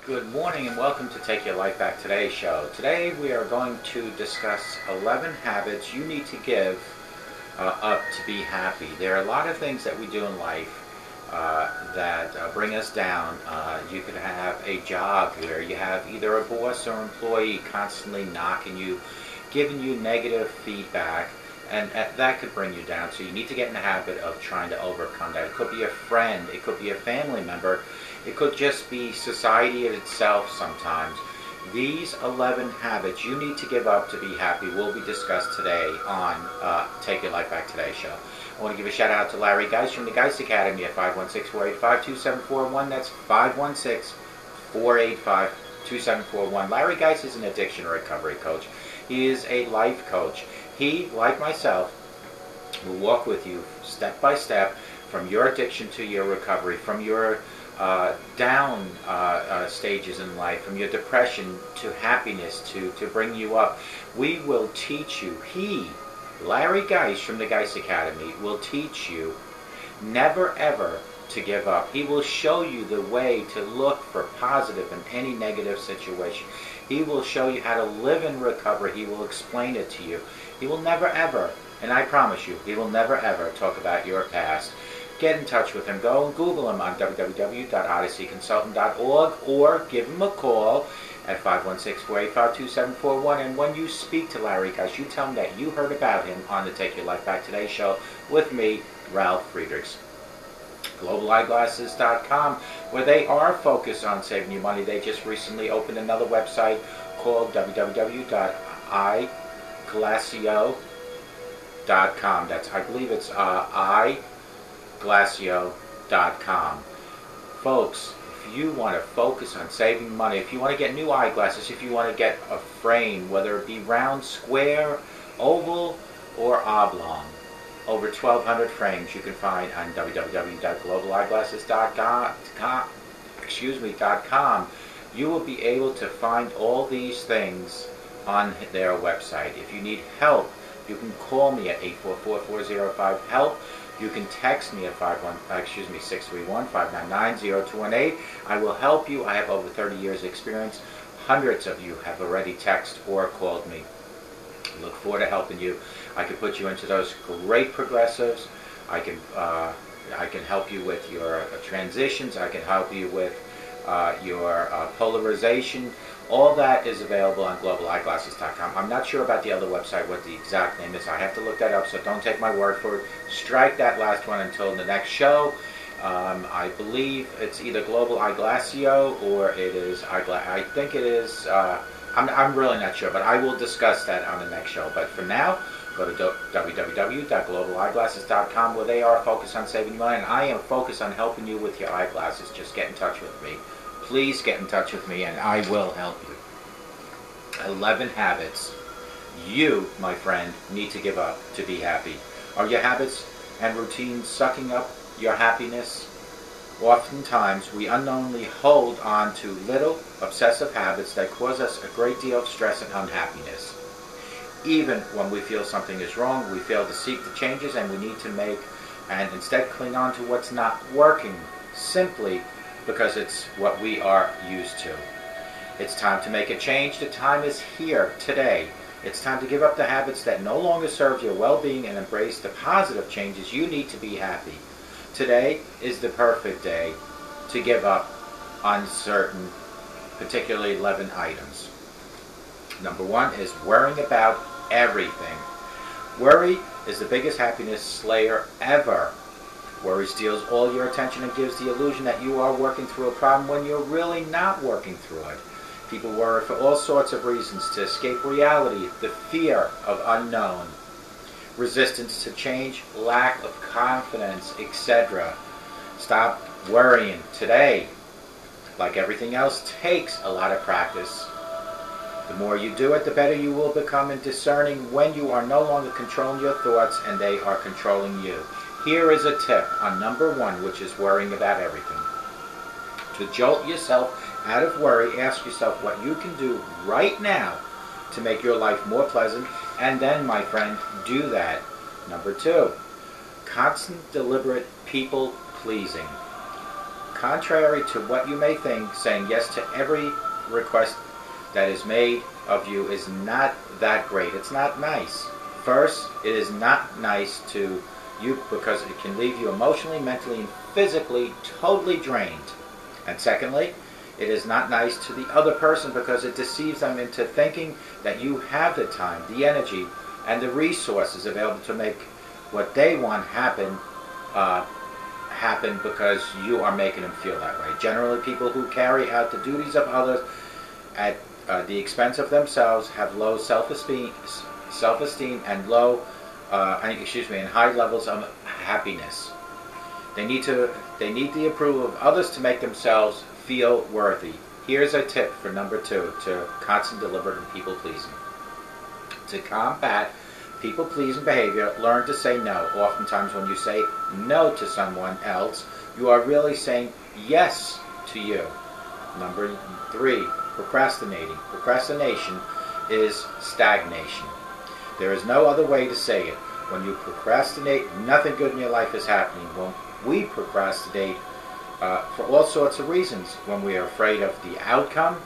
Good morning and welcome to Take Your Life Back Today show. Today we are going to discuss 11 habits you need to give up to be happy. There are a lot of things that we do in life that bring us down. You could have a job where you have either a boss or employee constantly knocking you, giving you negative feedback, and that could bring you down. So you need to get in the habit of trying to overcome that. It could be a friend, it could be a family member, it could just be society itself sometimes. These 11 habits you need to give up to be happy will be discussed today on Take Your Life Back Today show. I want to give a shout out to Larry Geist from the Geist Academy at 516-485-2741. That's 516-485-2741. Larry Geist is an addiction recovery coach. He is a life coach. He, like myself, will walk with you step by step from your addiction to your recovery, from your down stages in life, from your depression to happiness, to bring you up. We will teach you. He, Larry Geist from the Geist Academy, will teach you never ever to give up. He will show you the way to look for positive in any negative situation. He will show you how to live in recovery. He will explain it to you. He will never ever, and I promise you, he will never ever talk about your past. Get in touch with him. Go and Google him on www.odysseyconsultant.org or give him a call at 516-485-2741. And when you speak to Larry Geist, you tell him that you heard about him on the Take Your Life Back Today show with me, Ralf Friedrichs. GlobalEyeglasses.com, where they are focused on saving you money. They just recently opened another website called www.eyeglasio.com. That's, I believe it's eyeglasio.com. Folks, if you want to focus on saving money, if you want to get new eyeglasses, if you want to get a frame, whether it be round, square, oval, or oblong, over 1,200 frames you can find on www.globaleyeglasses.com. You will be able to find all these things on their website. If you need help, you can call me at 844-405-HELP. You can text me at 631-599-0218. I will help you. I have over 30 years experience. Hundreds of you have already texted or called me. I look forward to helping you. I can put you into those great progressives. I can help you with your transitions. I can help you with your polarization. All that is available on globaleyeglasses.com. I'm not sure about the other website, what the exact name is. I have to look that up, so don't take my word for it. Strike that last one until the next show. I believe it's either Global Eyeglasio or it is I think it is. I'm really not sure, but I will discuss that on the next show. But for now, go to www.globaleyeglasses.com, where they are focused on saving money, and I am focused on helping you with your eyeglasses. Just get in touch with me. Please get in touch with me, and I will help you. 11 habits you, my friend, need to give up to be happy. Are your habits and routines sucking up your happiness? Oftentimes, we unknowingly hold on to little obsessive habits that cause us a great deal of stress and unhappiness. Even when we feel something is wrong, we fail to seek the changes and we need to make, and instead cling on to what's not working, simply because it's what we are used to. It's time to make a change. The time is here today. It's time to give up the habits that no longer serve your well-being and embrace the positive changes you need to be happy. Today is the perfect day to give up on certain, particularly 11 items. Number one is worrying about everything. Worry is the biggest happiness slayer ever. Worry steals all your attention and gives the illusion that you are working through a problem when you're really not working through it. People worry for all sorts of reasons: to escape reality, the fear of unknown, resistance to change, lack of confidence, etc. Stop worrying. Today, like everything else, takes a lot of practice. The more you do it, the better you will become in discerning when you are no longer controlling your thoughts and they are controlling you. Here is a tip on number one, which is worrying about everything. To jolt yourself out of worry, ask yourself what you can do right now to make your life more pleasant, and then, my friend, do that. Number two, constant, deliberate people pleasing. contrary to what you may think, saying yes to every request that is made of you is not that great. It's not nice. First, it is not nice to you because it can leave you emotionally, mentally, and physically totally drained. And secondly, it is not nice to the other person because it deceives them into thinking that you have the time, the energy, and the resources available to make what they want happen because you are making them feel that way. Generally, people who carry out the duties of others at the expense of themselves have low self-esteem and and high levels of happiness. They need the approval of others to make themselves feel worthy. Here's a tip for number 2 to constant, deliberate, and people-pleasing. To combat people-pleasing behavior, learn to say no. Oftentimes when you say no to someone else, you are really saying yes to you. Number 3, procrastinating. Procrastination is stagnation. There is no other way to say it. When you procrastinate, nothing good in your life is happening. When we procrastinate for all sorts of reasons. When we are afraid of the outcome,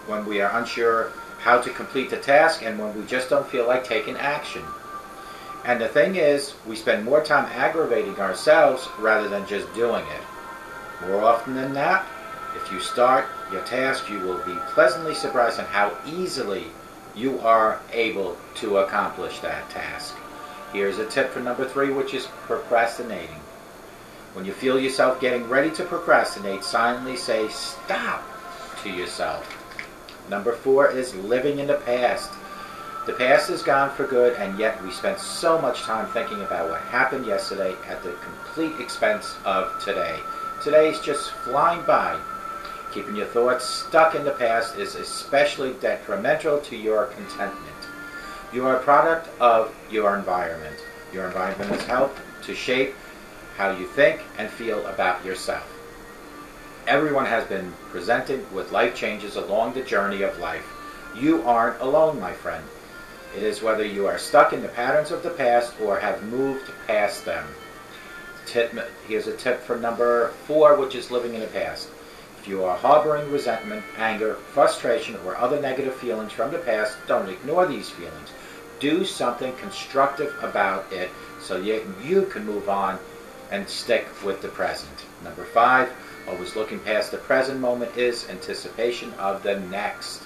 when we are unsure how to complete the task, and when we just don't feel like taking action. And the thing is, we spend more time aggravating ourselves rather than just doing it. More often than not, if you start your task, you will be pleasantly surprised at how easily you are able to accomplish that task. Here's a tip for number 3, which is procrastinating. When you feel yourself getting ready to procrastinate, silently say stop to yourself. Number 4 is living in the past. The past is gone for good, and yet we spend so much time thinking about what happened yesterday at the complete expense of today. Today's just flying by. Keeping your thoughts stuck in the past is especially detrimental to your contentment. You are a product of your environment. Your environment has helped to shape how you think and feel about yourself. Everyone has been presented with life changes along the journey of life. You aren't alone, my friend. It is whether you are stuck in the patterns of the past or have moved past them. Here's a tip for number 4, which is living in the past. If you are harboring resentment, anger, frustration, or other negative feelings from the past, don't ignore these feelings. Do something constructive about it so you can move on and stick with the present. Number 5, always looking past the present moment is anticipation of the next.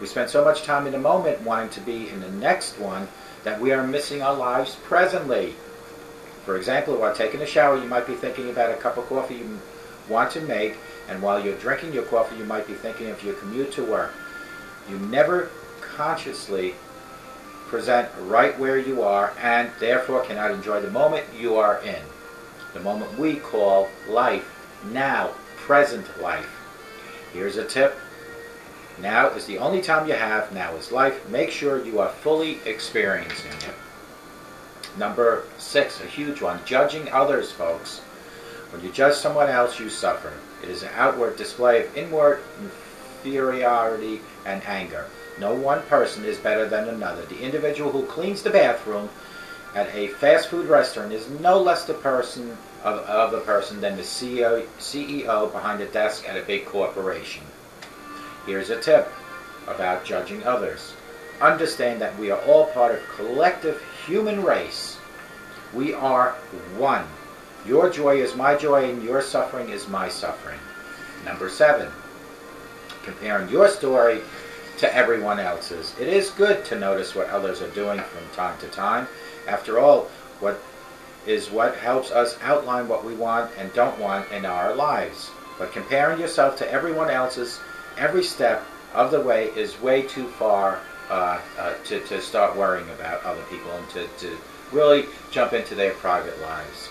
We spend so much time in the moment wanting to be in the next one that we are missing our lives presently. For example, while taking a shower, you might be thinking about a cup of coffee you want to make, and while you're drinking your coffee, you might be thinking of your commute to work. You never consciously present right where you are, and therefore cannot enjoy the moment you are in. The moment we call life. Now, present life. Here's a tip. Now is the only time you have. Now is life. Make sure you are fully experiencing it. Number 6, a huge one, judging others, folks. When you judge someone else, you suffer. It is an outward display of inward inferiority and anger. No one person is better than another. The individual who cleans the bathroom at a fast food restaurant is no less the person of the person than the CEO behind the desk at a big corporation. Here's a tip about judging others. Understand that we are all part of a collective human race. We are one. Your joy is my joy and your suffering is my suffering. Number 7, comparing your story to everyone else's. It is good to notice what others are doing from time to time. After all, what helps us outline what we want and don't want in our lives. But comparing yourself to everyone else's every step of the way is way too far to start worrying about other people and to really jump into their private lives.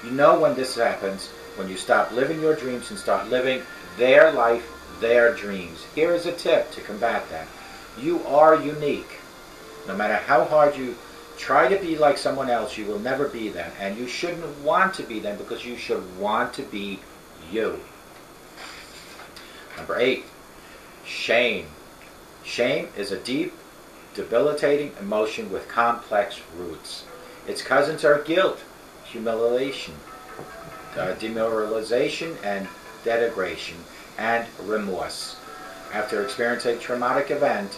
You know when this happens, when you stop living your dreams and start living their life, their dreams. Here is a tip to combat that. You are unique. No matter how hard you try to be like someone else, you will never be them. And you shouldn't want to be them because you should want to be you. Number 8, shame. Shame is a deep, debilitating emotion with complex roots. Its cousins are guilt, humiliation, demoralization and denigration, and remorse. After experiencing a traumatic event,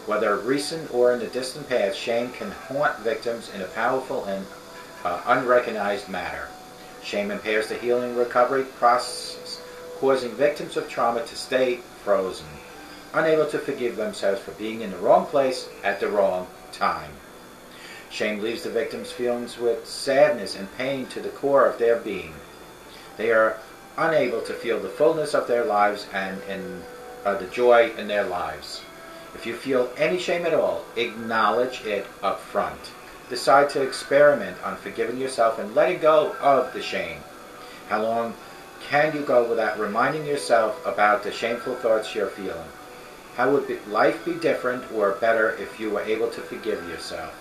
whether recent or in the distant past, shame can haunt victims in a powerful and unrecognized manner. Shame impairs the healing recovery process, causing victims of trauma to stay frozen, unable to forgive themselves for being in the wrong place at the wrong time. Shame leaves the victims' feelings with sadness and pain to the core of their being. They are unable to feel the fullness of their lives and the joy in their lives. If you feel any shame at all, acknowledge it up front. Decide to experiment on forgiving yourself and letting go of the shame. How long can you go without reminding yourself about the shameful thoughts you're feeling? How would life be different or better if you were able to forgive yourself?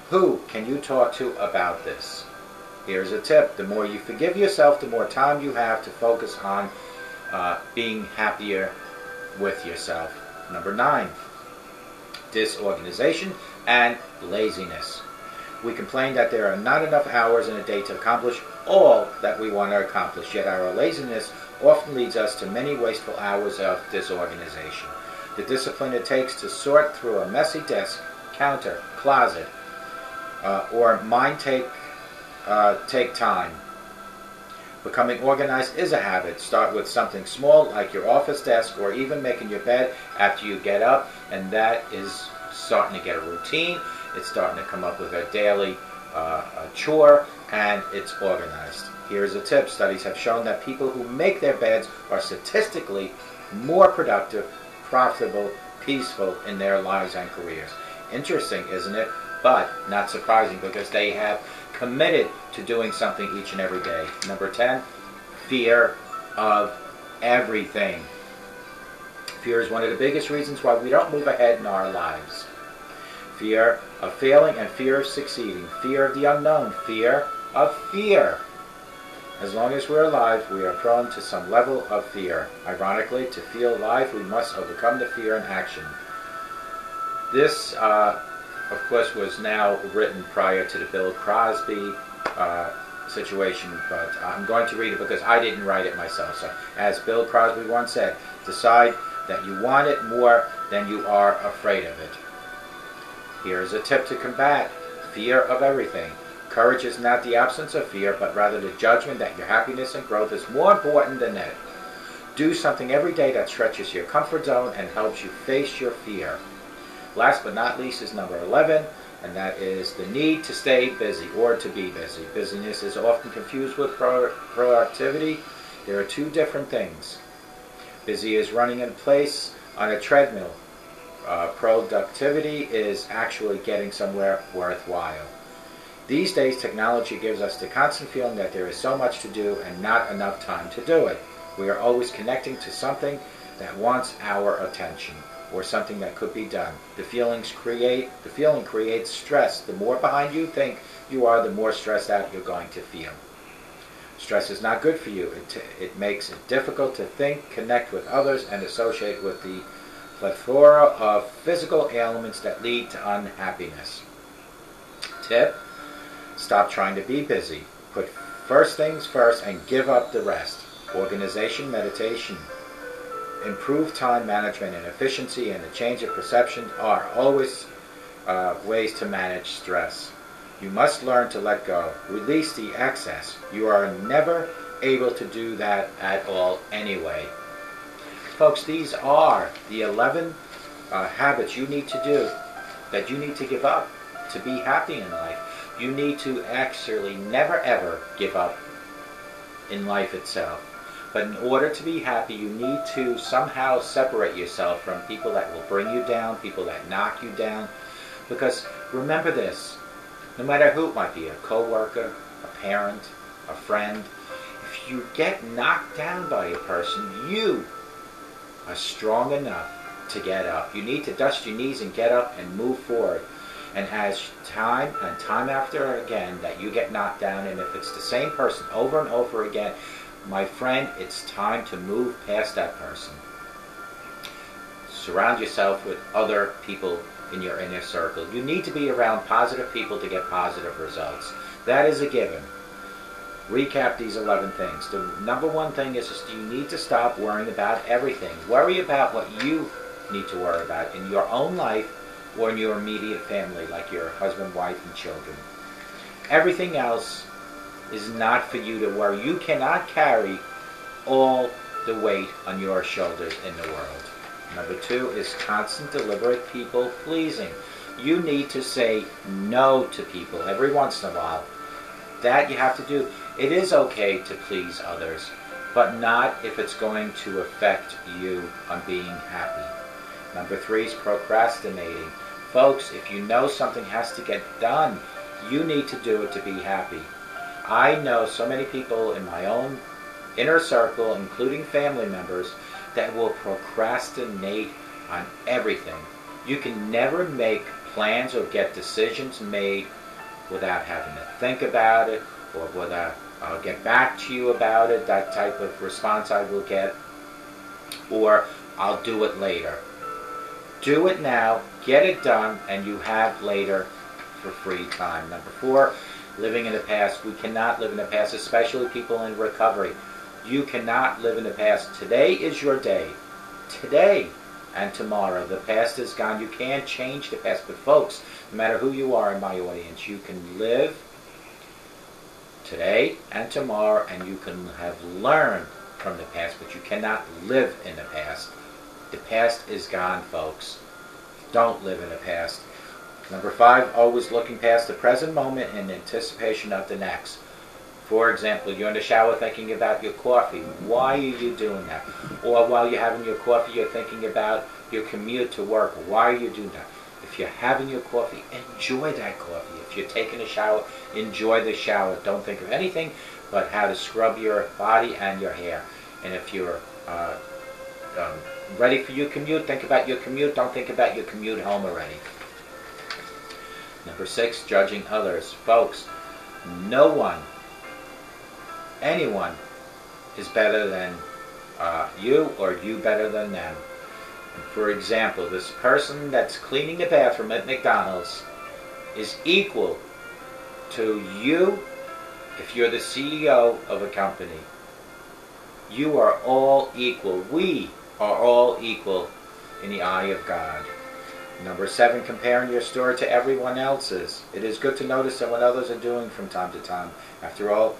Who can you talk to about this? Here's a tip. The more you forgive yourself, the more time you have to focus on being happier with yourself. Number 9, disorganization and laziness. We complain that there are not enough hours in a day to accomplish all that we want to accomplish, yet our laziness often leads us to many wasteful hours of disorganization. The discipline it takes to sort through a messy desk, counter, closet, or mind take time. Becoming organized is a habit. Start with something small like your office desk or even making your bed after you get up, and that is starting to get a routine. It's starting to come up with a daily chore, and it's organized. Here's a tip. Studies have shown that people who make their beds are statistically more productive, profitable, peaceful in their lives and careers. Interesting, isn't it? But not surprising, because they have committed to doing something each and every day. Number 10, fear of everything. Fear is one of the biggest reasons why we don't move ahead in our lives. Fear of failing and fear of succeeding. Fear of the unknown. Fear of fear. As long as we're alive, we are prone to some level of fear. Ironically, to feel alive, we must overcome the fear in action. This of course, was now written prior to the Bill Crosby situation, but I'm going to read it because I didn't write it myself. So, as Bill Crosby once said, decide that you want it more than you are afraid of it. Here's a tip to combat fear of everything. Courage is not the absence of fear, but rather the judgment that your happiness and growth is more important than it. Do something every day that stretches your comfort zone and helps you face your fear. Last but not least is number 11, and that is the need to stay busy or to be busy. Busyness is often confused with productivity. There are two different things. Busy is running in place on a treadmill. Productivity is actually getting somewhere worthwhile. These days, technology gives us the constant feeling that there is so much to do and not enough time to do it. We are always connecting to something that wants our attention, or something that could be done. The feeling creates stress. The more behind you think you are, the more stressed out you're going to feel. Stress is not good for you. It makes it difficult to think, connect with others, and associate with the plethora of physical ailments that lead to unhappiness. Tip: stop trying to be busy. Put first things first and give up the rest. Organization, meditation, improved time management and efficiency, and a change of perception are always ways to manage stress. You must learn to let go. Release the excess. You are never able to do that at all anyway. Folks, these are the 11 habits you need to do, that you need to give up to be happy in life. You need to actually never ever give up in life itself. But in order to be happy, you need to somehow separate yourself from people that will bring you down, people that knock you down. Because remember this, no matter who it might be, a co-worker, a parent, a friend, if you get knocked down by a person, you are strong enough to get up. You need to dust your knees and get up and move forward. And as time and time after again that you get knocked down, and if it's the same person over and over again, my friend, it's time to move past that person. Surround yourself with other people in your inner circle. You need to be around positive people to get positive results. That is a given. recap these 11 things. The number one thing is you need to stop worrying about everything. Worry about what you need to worry about in your own life or in your immediate family, like your husband, wife, and children. Everything else is not for you to worry. You cannot carry all the weight on your shoulders in the world. Number two is constant, deliberate people pleasing. You need to say no to people every once in a while. That you have to do. It is okay to please others, but not if it's going to affect you on being happy. Number three is procrastinating. Folks, if you know something has to get done, you need to do it to be happy. I know so many people in my own inner circle, including family members, that will procrastinate on everything. You can never make plans or get decisions made without having to think about it, or without I'll get back to you about it, that type of response I will get, or I'll do it later. Do it now, get it done, and you have later for free time. Number four, living in the past. We cannot live in the past, especially people in recovery. You cannot live in the past. Today is your day. Today and tomorrow. The past is gone. You can't change the past. But folks, no matter who you are in my audience, you can live today and tomorrow, and you can have learned from the past, but you cannot live in the past. The past is gone, folks. Don't live in the past. Number five, always looking past the present moment in anticipation of the next. For example, you're in the shower thinking about your coffee. Why are you doing that? Or while you're having your coffee, you're thinking about your commute to work. Why are you doing that? If you're having your coffee, enjoy that coffee. If you're taking a shower, enjoy the shower. Don't think of anything but how to scrub your body and your hair. And if you're ready for your commute, think about your commute. Don't think about your commute home already. Number six, judging others. Folks, no one, anyone is better than you, or you better than them. For example, this person that's cleaning the bathroom at McDonald's is equal to you if you're the CEO of a company. You are all equal. We are all equal in the eye of God. Number seven, comparing your story to everyone else's. It is good to notice that what others are doing from time to time. After all,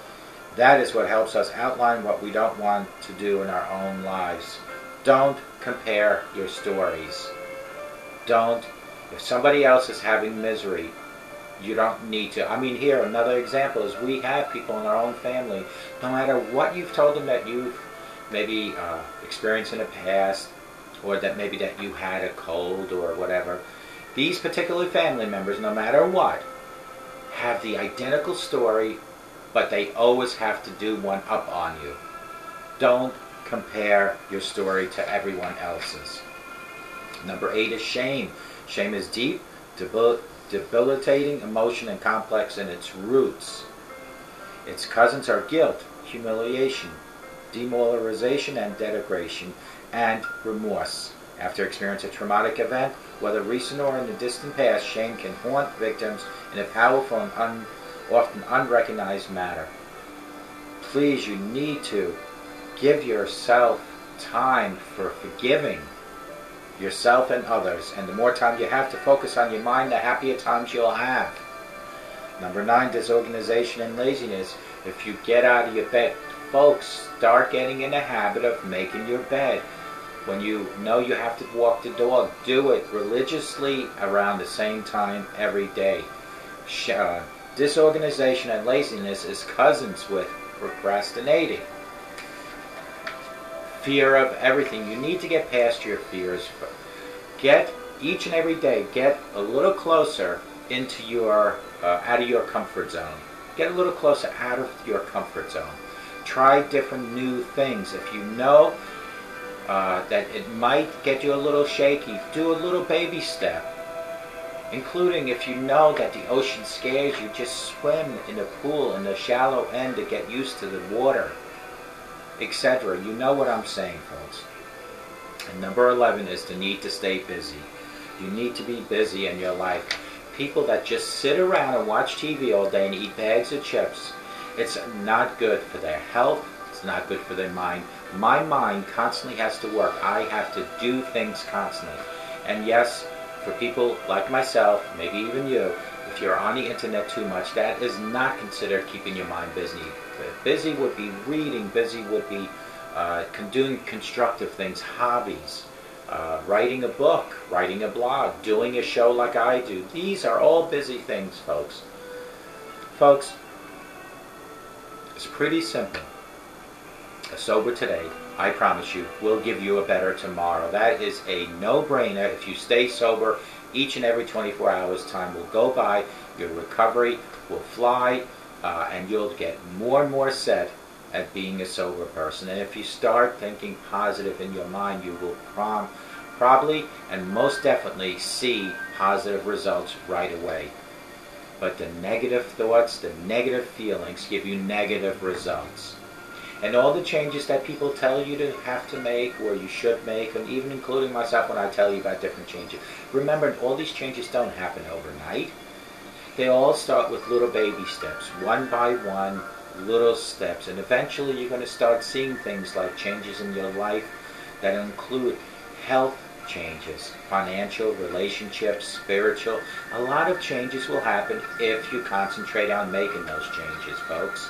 that is what helps us outline what we don't want to do in our own lives. Don't compare your stories. Don't. If somebody else is having misery, you don't need to. I mean, here, another example is we have people in our own family, no matter what you've told them that you've maybe experienced in the past, or that maybe that you had a cold or whatever, these particular family members, no matter what, have the identical story, but they always have to do one up on you. Don't compare your story to everyone else's. Number eight is shame. Shame is deep, debilitating emotion and complex in its roots. Its cousins are guilt, humiliation, demoralization and denigration, and remorse. After experiencing a traumatic event, whether recent or in the distant past, shame can haunt victims in a powerful and often unrecognized manner. Please, you need to give yourself time for forgiving yourself and others, and the more time you have to focus on your mind, the happier times you'll have. Number nine, disorganization and laziness. If you get out of your bed, folks, start getting in the habit of making your bed. When you know you have to walk the dog, do it religiously around the same time every day. Disorganization and laziness is cousins with procrastinating. Fear of everything. You need to get past your fears. Get, each and every day, get a little closer into your, out of your comfort zone. Get a little closer out of your comfort zone. Try different new things. If you know that it might get you a little shaky, do a little baby step. Including if you know that the ocean scares you, just swim in the pool in the shallow end to get used to the water, etc. You know what I'm saying, folks. And number 11 is the need to stay busy. You need to be busy in your life. People that just sit around and watch TV all day and eat bags of chips It's not good for their health. It's not good for their mind. My mind constantly has to work. I have to do things constantly. And yes, for people like myself, maybe even you, if you're on the internet too much, that is not considered keeping your mind busy. Busy would be reading. Busy would be doing constructive things, hobbies, writing a book, writing a blog, doing a show like I do. These are all busy things, folks. Folks, it's pretty simple. A sober today, I promise you, will give you a better tomorrow. That is a no-brainer. If you stay sober, each and every 24 hours, time will go by, your recovery will fly, and you'll get more and more set at being a sober person. And if you start thinking positive in your mind, you will probably and most definitely see positive results right away. But the negative thoughts, the negative feelings give you negative results. And all the changes that people tell you to have to make or you should make, and even including myself when I tell you about different changes, remember, all these changes don't happen overnight. They all start with little baby steps, one by one, little steps, and eventually you're going to start seeing things like changes in your life that include health changes, financial, relationships, spiritual. A lot of changes will happen if you concentrate on making those changes, folks.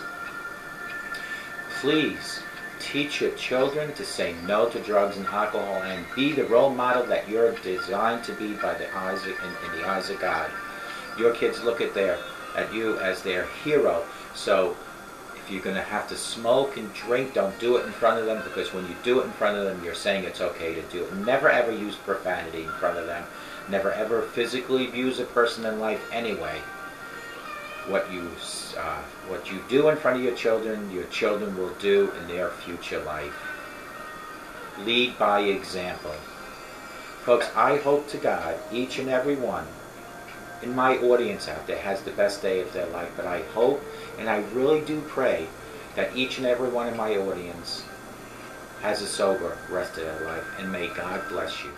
Please teach your children to say no to drugs and alcohol and be the role model that you're designed to be by the eyes in the eyes of God. Your kids look at you as their hero. So if you're going to have to smoke and drink, don't do it in front of them, because when you do it in front of them, you're saying it's okay to do it. Never ever use profanity in front of them. Never ever physically abuse a person in life anyway. What you do in front of your children will do in their future life. Lead by example. Folks, I hope to God each and every one in my audience out there has the best day of their life, but I hope and I really do pray that each and every one in my audience has a sober rest of their life, and may God bless you.